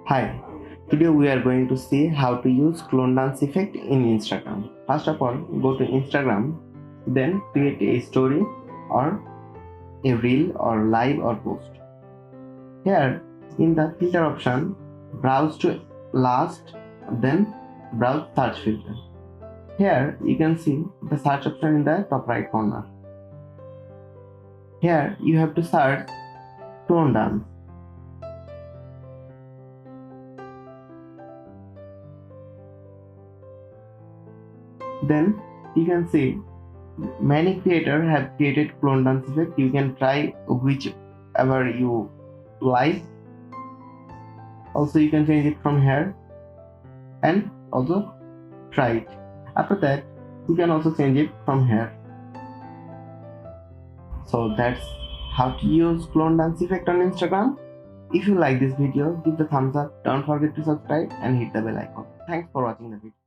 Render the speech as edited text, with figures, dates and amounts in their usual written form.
Hi, today we are going to see how to use clone dance effect in Instagram. First of all, go to Instagram, then create a story or a reel or live or post. Here in the filter option, browse to last, then browse search filter. Here you can see the search option in the top right corner. Here you have to search clone dance. Then you can see many creators have created clone dance effect. You can try whichever you like. Also you can change it from here and also try it. After that you can also change it from here. So that's how to use clone dance effect on Instagram. If you like this video, give the thumbs up, don't forget to subscribe and hit the bell icon. Thanks for watching the video.